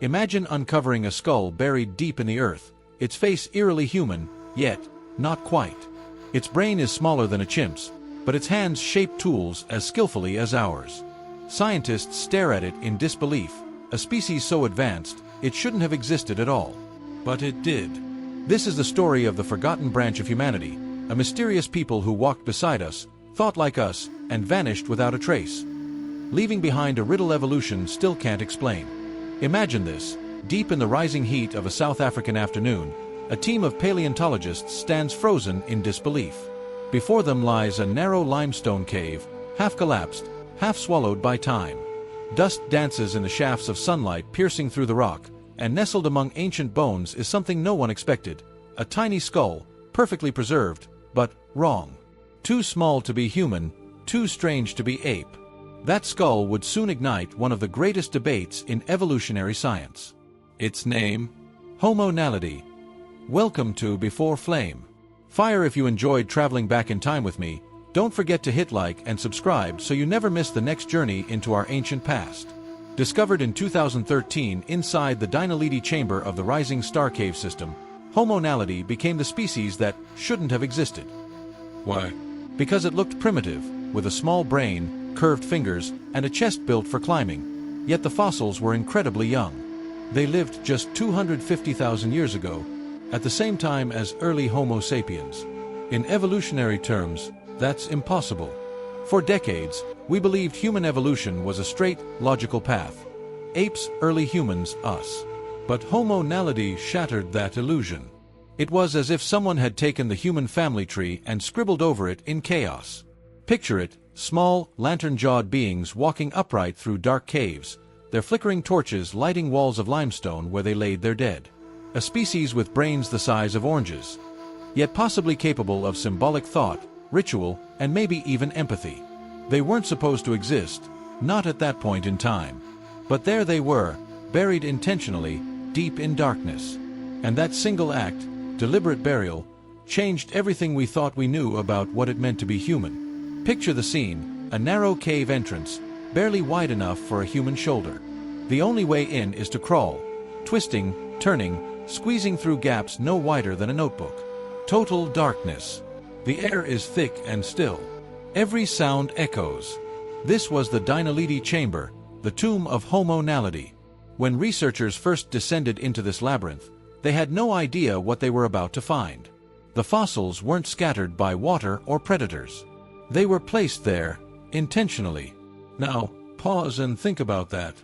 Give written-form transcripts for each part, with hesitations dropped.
Imagine uncovering a skull buried deep in the earth, its face eerily human, yet not quite. Its brain is smaller than a chimp's, but its hands shape tools as skillfully as ours. Scientists stare at it in disbelief, a species so advanced, it shouldn't have existed at all. But it did. This is the story of the forgotten branch of humanity, a mysterious people who walked beside us, thought like us, and vanished without a trace, leaving behind a riddle evolution still can't explain. Imagine this: deep in the rising heat of a South African afternoon, a team of paleontologists stands frozen in disbelief. Before them lies a narrow limestone cave, half collapsed, half swallowed by time. Dust dances in the shafts of sunlight piercing through the rock, and nestled among ancient bones is something no one expected: a tiny skull, perfectly preserved, but wrong. Too small to be human, too strange to be ape. That skull would soon ignite one of the greatest debates in evolutionary science. Its name? Homo naledi. Welcome to Before Flame. Fire if you enjoyed traveling back in time with me. Don't forget to hit like and subscribe so you never miss the next journey into our ancient past. Discovered in 2013 inside the Dinaledi chamber of the Rising Star Cave system, Homo naledi became the species that shouldn't have existed. Why? Because it looked primitive, with a small brain, curved fingers, and a chest built for climbing. Yet the fossils were incredibly young. They lived just 250,000 years ago, at the same time as early Homo sapiens. In evolutionary terms, that's impossible. For decades, we believed human evolution was a straight, logical path. Apes, early humans, us. But Homo naledi shattered that illusion. It was as if someone had taken the human family tree and scribbled over it in chaos. Picture it: small, lantern-jawed beings walking upright through dark caves, their flickering torches lighting walls of limestone where they laid their dead. A species with brains the size of oranges, yet possibly capable of symbolic thought, ritual, and maybe even empathy. They weren't supposed to exist, not at that point in time. But there they were, buried intentionally, deep in darkness. And that single act, deliberate burial, changed everything we thought we knew about what it meant to be human. Picture the scene: a narrow cave entrance, barely wide enough for a human shoulder. The only way in is to crawl, twisting, turning, squeezing through gaps no wider than a notebook. Total darkness. The air is thick and still. Every sound echoes. This was the Dinaledi chamber, the tomb of Homo naledi. When researchers first descended into this labyrinth, they had no idea what they were about to find. The fossils weren't scattered by water or predators. They were placed there, intentionally. Now, pause and think about that.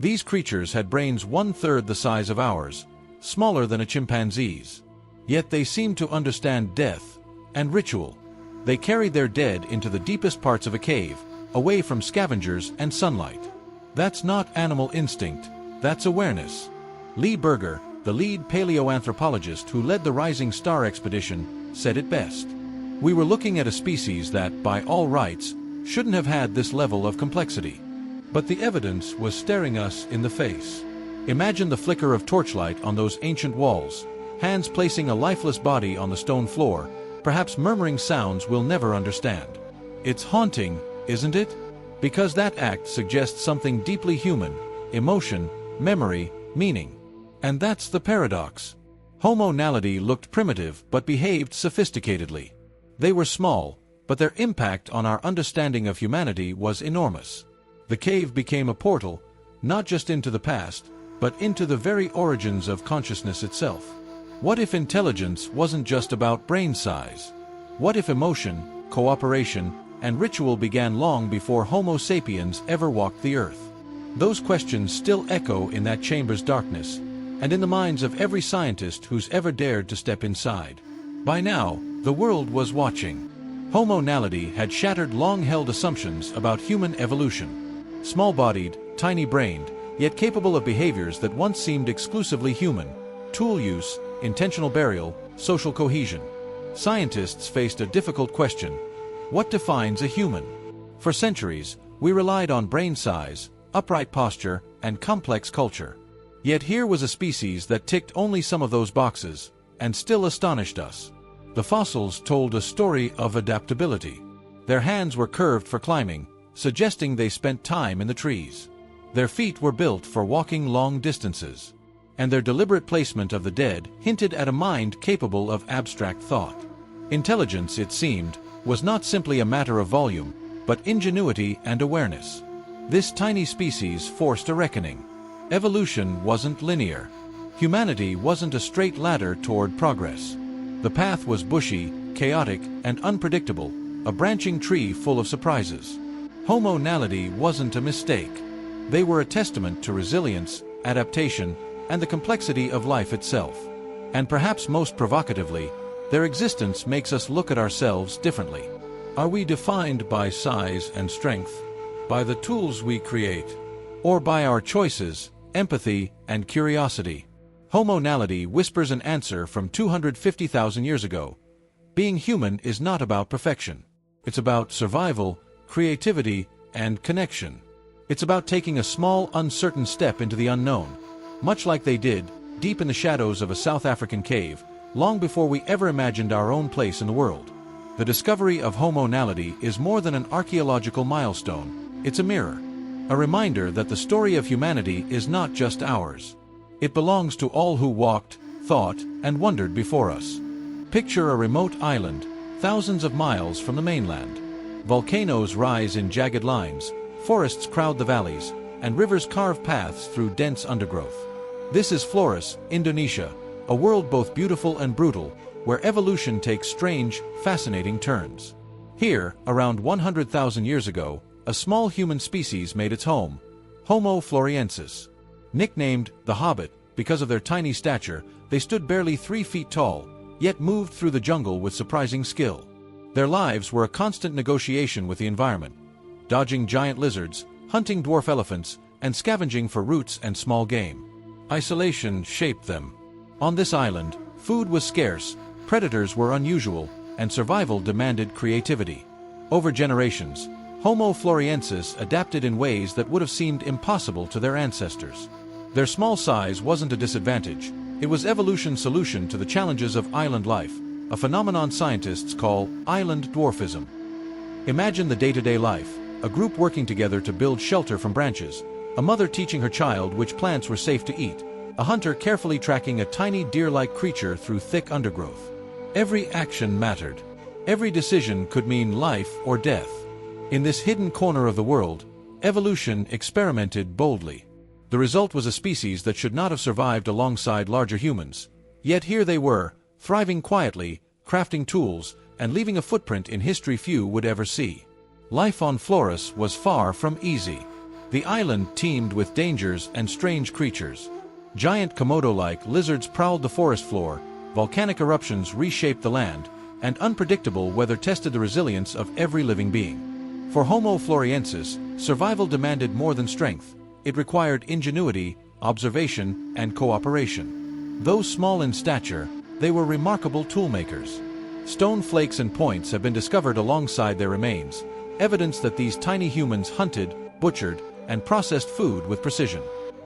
These creatures had brains 1/3 the size of ours, smaller than a chimpanzee's. Yet they seemed to understand death and ritual. They carried their dead into the deepest parts of a cave, away from scavengers and sunlight. That's not animal instinct, that's awareness. Lee Berger, the lead paleoanthropologist who led the Rising Star expedition, said it best. We were looking at a species that, by all rights, shouldn't have had this level of complexity. But the evidence was staring us in the face. Imagine the flicker of torchlight on those ancient walls, hands placing a lifeless body on the stone floor, perhaps murmuring sounds we'll never understand. It's haunting, isn't it? Because that act suggests something deeply human: emotion, memory, meaning. And that's the paradox. Homo naledi looked primitive but behaved sophisticatedly. They were small, but their impact on our understanding of humanity was enormous. The cave became a portal, not just into the past, but into the very origins of consciousness itself. What if intelligence wasn't just about brain size? What if emotion, cooperation, and ritual began long before Homo sapiens ever walked the earth? Those questions still echo in that chamber's darkness, and in the minds of every scientist who's ever dared to step inside. By now, the world was watching. Homo naledi had shattered long-held assumptions about human evolution. Small-bodied, tiny-brained, yet capable of behaviors that once seemed exclusively human: tool use, intentional burial, social cohesion. Scientists faced a difficult question: what defines a human? For centuries, we relied on brain size, upright posture, and complex culture. Yet here was a species that ticked only some of those boxes, and still astonished us. The fossils told a story of adaptability. Their hands were curved for climbing, suggesting they spent time in the trees. Their feet were built for walking long distances, and their deliberate placement of the dead hinted at a mind capable of abstract thought. Intelligence, it seemed, was not simply a matter of volume, but ingenuity and awareness. This tiny species forced a reckoning. Evolution wasn't linear. Humanity wasn't a straight ladder toward progress. The path was bushy, chaotic, and unpredictable, a branching tree full of surprises. Homo naledi wasn't a mistake. They were a testament to resilience, adaptation, and the complexity of life itself. And perhaps most provocatively, their existence makes us look at ourselves differently. Are we defined by size and strength, by the tools we create, or by our choices, empathy, and curiosity? Homo naledi whispers an answer from 250,000 years ago. Being human is not about perfection. It's about survival, creativity, and connection. It's about taking a small, uncertain step into the unknown, much like they did, deep in the shadows of a South African cave, long before we ever imagined our own place in the world. The discovery of Homo naledi is more than an archaeological milestone. It's a mirror, a reminder that the story of humanity is not just ours. It belongs to all who walked, thought, and wondered before us. Picture a remote island, thousands of miles from the mainland. Volcanoes rise in jagged lines, forests crowd the valleys, and rivers carve paths through dense undergrowth. This is Flores, Indonesia, a world both beautiful and brutal, where evolution takes strange, fascinating turns. Here, around 100,000 years ago, a small human species made its home, Homo floresiensis. Nicknamed the Hobbit because of their tiny stature, they stood barely 3 feet tall, yet moved through the jungle with surprising skill. Their lives were a constant negotiation with the environment, dodging giant lizards, hunting dwarf elephants, and scavenging for roots and small game. Isolation shaped them. On this island, food was scarce, predators were unusual, and survival demanded creativity. Over generations, Homo floresiensis adapted in ways that would have seemed impossible to their ancestors. Their small size wasn't a disadvantage. It was evolution's solution to the challenges of island life, a phenomenon scientists call island dwarfism. Imagine the day-to-day life, a group working together to build shelter from branches, a mother teaching her child which plants were safe to eat, a hunter carefully tracking a tiny deer-like creature through thick undergrowth. Every action mattered. Every decision could mean life or death. In this hidden corner of the world, evolution experimented boldly. The result was a species that should not have survived alongside larger humans. Yet here they were, thriving quietly, crafting tools, and leaving a footprint in history few would ever see. Life on Flores was far from easy. The island teemed with dangers and strange creatures. Giant Komodo-like lizards prowled the forest floor, volcanic eruptions reshaped the land, and unpredictable weather tested the resilience of every living being. For Homo floresiensis, survival demanded more than strength. It required ingenuity, observation, and cooperation. Though small in stature, they were remarkable toolmakers. Stone flakes and points have been discovered alongside their remains, evidence that these tiny humans hunted, butchered, and processed food with precision.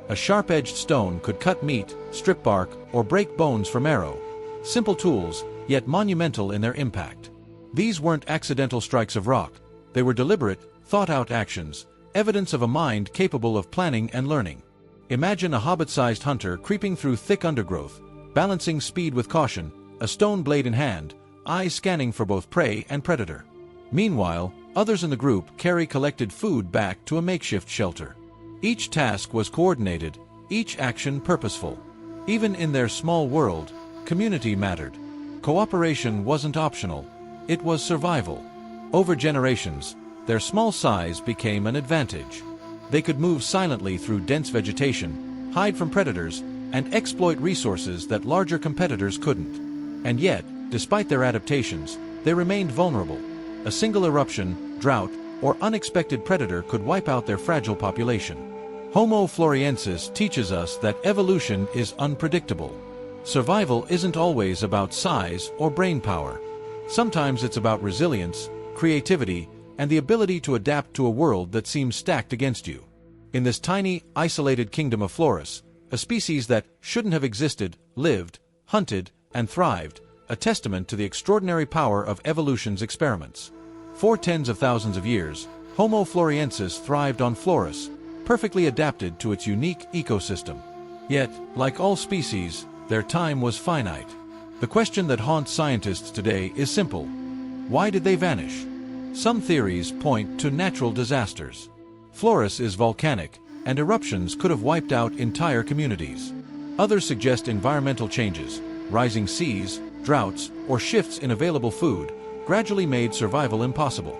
A sharp-edged stone could cut meat, strip bark, or break bones from marrow. Simple tools, yet monumental in their impact. These weren't accidental strikes of rock. They were deliberate, thought-out actions, evidence of a mind capable of planning and learning. Imagine a hobbit-sized hunter creeping through thick undergrowth, balancing speed with caution, a stone blade in hand, eyes scanning for both prey and predator. Meanwhile, others in the group collected food back to a makeshift shelter. Each task was coordinated, each action purposeful. Even in their small world, community mattered. Cooperation wasn't optional, it was survival. Over generations, their small size became an advantage. They could move silently through dense vegetation, hide from predators, and exploit resources that larger competitors couldn't. And yet, despite their adaptations, they remained vulnerable. A single eruption, drought, or unexpected predator could wipe out their fragile population. Homo floresiensis teaches us that evolution is unpredictable. Survival isn't always about size or brain power. Sometimes it's about resilience, creativity, and the ability to adapt to a world that seems stacked against you. In this tiny, isolated kingdom of Flores, a species that shouldn't have existed, lived, hunted, and thrived, a testament to the extraordinary power of evolution's experiments. For tens of thousands of years, Homo floresiensis thrived on Flores, perfectly adapted to its unique ecosystem. Yet, like all species, their time was finite. The question that haunts scientists today is simple. Why did they vanish? Some theories point to natural disasters. Flores is volcanic, and eruptions could have wiped out entire communities. Others suggest environmental changes, rising seas, droughts, or shifts in available food, gradually made survival impossible.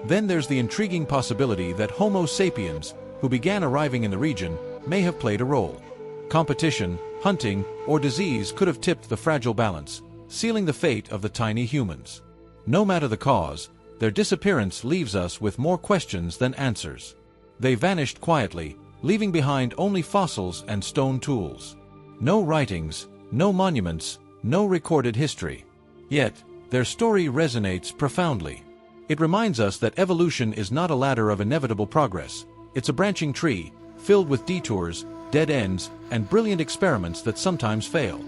Then there's the intriguing possibility that Homo sapiens, who began arriving in the region, may have played a role. Competition, hunting, or disease could have tipped the fragile balance, sealing the fate of the tiny humans. No matter the cause, their disappearance leaves us with more questions than answers. They vanished quietly, leaving behind only fossils and stone tools. No writings, no monuments, no recorded history. Yet, their story resonates profoundly. It reminds us that evolution is not a ladder of inevitable progress. It's a branching tree, filled with detours, dead ends, and brilliant experiments that sometimes fail.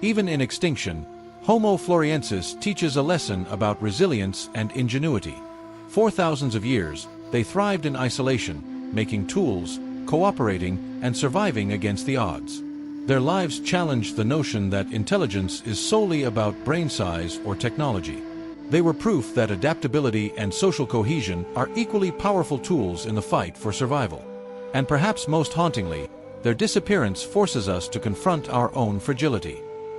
Even in extinction, Homo floresiensis teaches a lesson about resilience and ingenuity. For thousands of years, they thrived in isolation, making tools, cooperating, and surviving against the odds. Their lives challenged the notion that intelligence is solely about brain size or technology. They were proof that adaptability and social cohesion are equally powerful tools in the fight for survival. And perhaps most hauntingly, their disappearance forces us to confront our own fragility.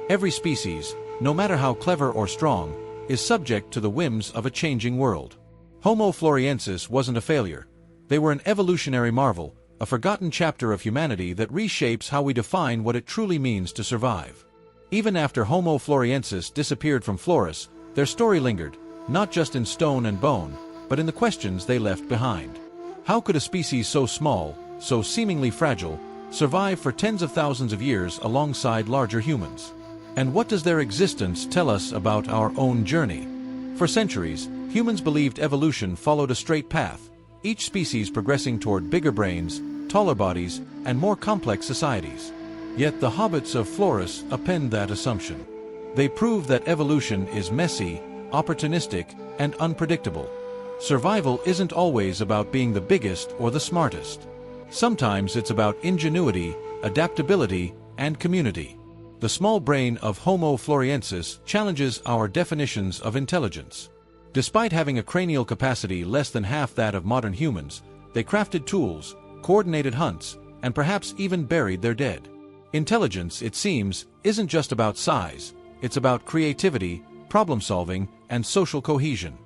Every species, no matter how clever or strong, is subject to the whims of a changing world. Homo floresiensis wasn't a failure. They were an evolutionary marvel, a forgotten chapter of humanity that reshapes how we define what it truly means to survive. Even after Homo floresiensis disappeared from Flores, their story lingered, not just in stone and bone, but in the questions they left behind. How could a species so small, so seemingly fragile, survive for tens of thousands of years alongside larger humans? And what does their existence tell us about our own journey? For centuries, humans believed evolution followed a straight path, each species progressing toward bigger brains, taller bodies, and more complex societies. Yet the hobbits of Flores append that assumption. They prove that evolution is messy, opportunistic, and unpredictable. Survival isn't always about being the biggest or the smartest. Sometimes it's about ingenuity, adaptability, and community. The small brain of Homo floresiensis challenges our definitions of intelligence. Despite having a cranial capacity less than half that of modern humans, they crafted tools, coordinated hunts, and perhaps even buried their dead. Intelligence, it seems, isn't just about size. It's about creativity, problem-solving, and social cohesion.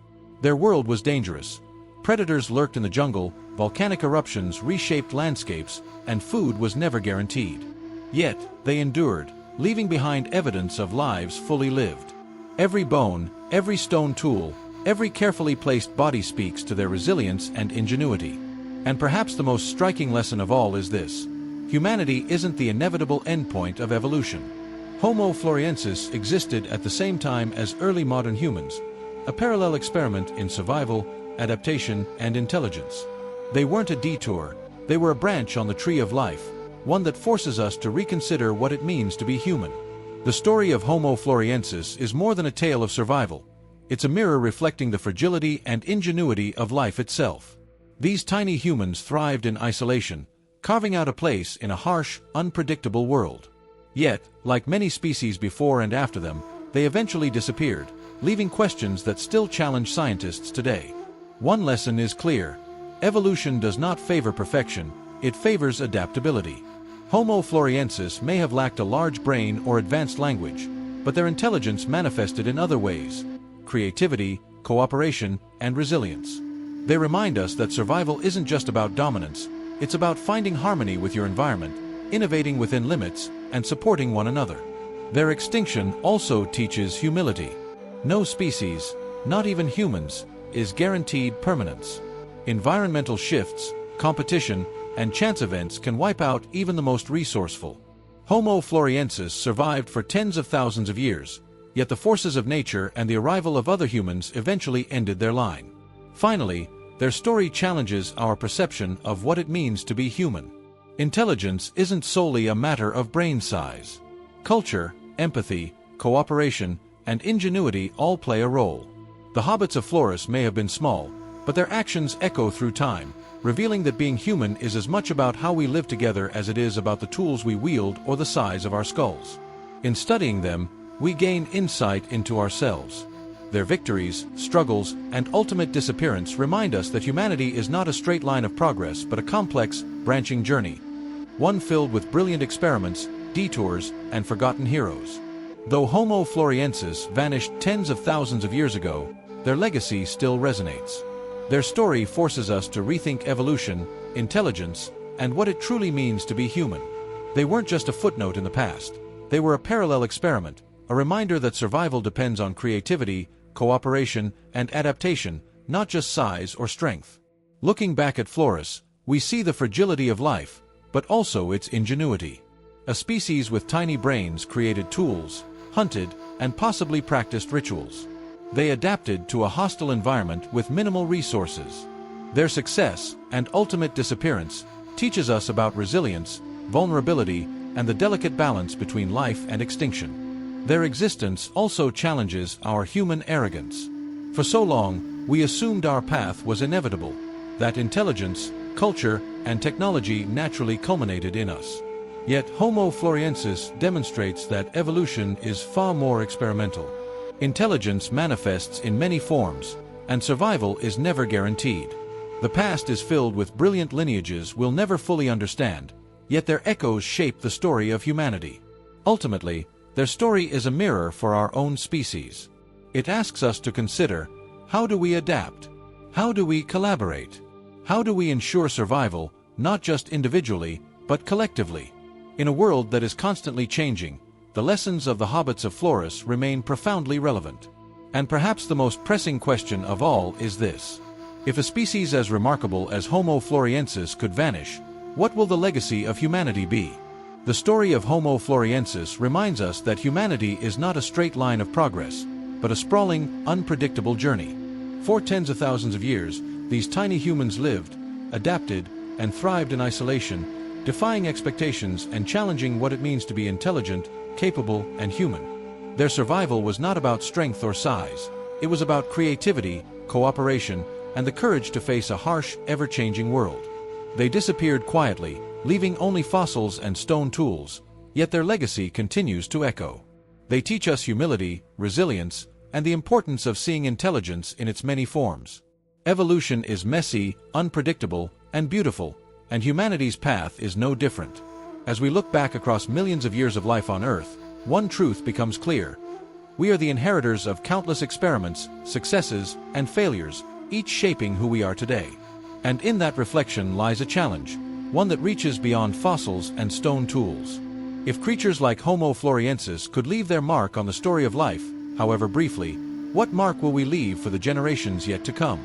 Their world was dangerous. Predators lurked in the jungle, volcanic eruptions reshaped landscapes, and food was never guaranteed. Yet, they endured, leaving behind evidence of lives fully lived. Every bone, every stone tool, every carefully placed body speaks to their resilience and ingenuity. And perhaps the most striking lesson of all is this: humanity isn't the inevitable endpoint of evolution. Homo floresiensis existed at the same time as early modern humans, a parallel experiment in survival, adaptation, and intelligence. They weren't a detour, they were a branch on the tree of life, one that forces us to reconsider what it means to be human. The story of Homo floresiensis is more than a tale of survival. It's a mirror reflecting the fragility and ingenuity of life itself. These tiny humans thrived in isolation, carving out a place in a harsh, unpredictable world. Yet, like many species before and after them, they eventually disappeared, leaving questions that still challenge scientists today. One lesson is clear: evolution does not favor perfection, it favors adaptability. Homo floresiensis may have lacked a large brain or advanced language, but their intelligence manifested in other ways: creativity, cooperation, and resilience. They remind us that survival isn't just about dominance, it's about finding harmony with your environment, innovating within limits, and supporting one another. Their extinction also teaches humility. No species, not even humans, is guaranteed permanence. Environmental shifts, competition, and chance events can wipe out even the most resourceful. Homo floresiensis survived for tens of thousands of years, yet the forces of nature and the arrival of other humans eventually ended their line. Finally, their story challenges our perception of what it means to be human. Intelligence isn't solely a matter of brain size. Culture, empathy, cooperation, and ingenuity all play a role. The hobbits of Flores may have been small, But their actions echo through time, revealing that being human is as much about how we live together as it is about the tools we wield or the size of our skulls. In studying them, we gain insight into ourselves. Their victories, struggles, and ultimate disappearance remind us that humanity is not a straight line of progress but a complex, branching journey. One filled with brilliant experiments, detours, and forgotten heroes. Though Homo floresiensis vanished tens of thousands of years ago, their legacy still resonates. Their story forces us to rethink evolution, intelligence, and what it truly means to be human. They weren't just a footnote in the past. They were a parallel experiment, a reminder that survival depends on creativity, cooperation, and adaptation, not just size or strength. Looking back at Flores, we see the fragility of life, but also its ingenuity. A species with tiny brains created tools, hunted, and possibly practiced rituals. They adapted to a hostile environment with minimal resources. Their success and ultimate disappearance teaches us about resilience, vulnerability, and the delicate balance between life and extinction. Their existence also challenges our human arrogance. For so long, we assumed our path was inevitable, that intelligence, culture, and technology naturally culminated in us. Yet Homo floresiensis demonstrates that evolution is far more experimental. Intelligence manifests in many forms, and survival is never guaranteed. The past is filled with brilliant lineages we'll never fully understand, yet their echoes shape the story of humanity. Ultimately, their story is a mirror for our own species. It asks us to consider, how do we adapt? How do we collaborate? How do we ensure survival, not just individually, but collectively? In a world that is constantly changing, the lessons of the Hobbits of Flores remain profoundly relevant. And perhaps the most pressing question of all is this. If a species as remarkable as Homo floresiensis could vanish, what will the legacy of humanity be? The story of Homo floresiensis reminds us that humanity is not a straight line of progress, but a sprawling, unpredictable journey. For tens of thousands of years, these tiny humans lived, adapted, and thrived in isolation, defying expectations and challenging what it means to be intelligent, capable, and human. Their survival was not about strength or size. It was about creativity, cooperation, and the courage to face a harsh, ever-changing world. They disappeared quietly, leaving only fossils and stone tools, yet their legacy continues to echo. They teach us humility, resilience, and the importance of seeing intelligence in its many forms. Evolution is messy, unpredictable, and beautiful, and humanity's path is no different. As we look back across millions of years of life on Earth, one truth becomes clear. We are the inheritors of countless experiments, successes, and failures, each shaping who we are today. And in that reflection lies a challenge, one that reaches beyond fossils and stone tools. If creatures like Homo floresiensis could leave their mark on the story of life, however briefly, what mark will we leave for the generations yet to come?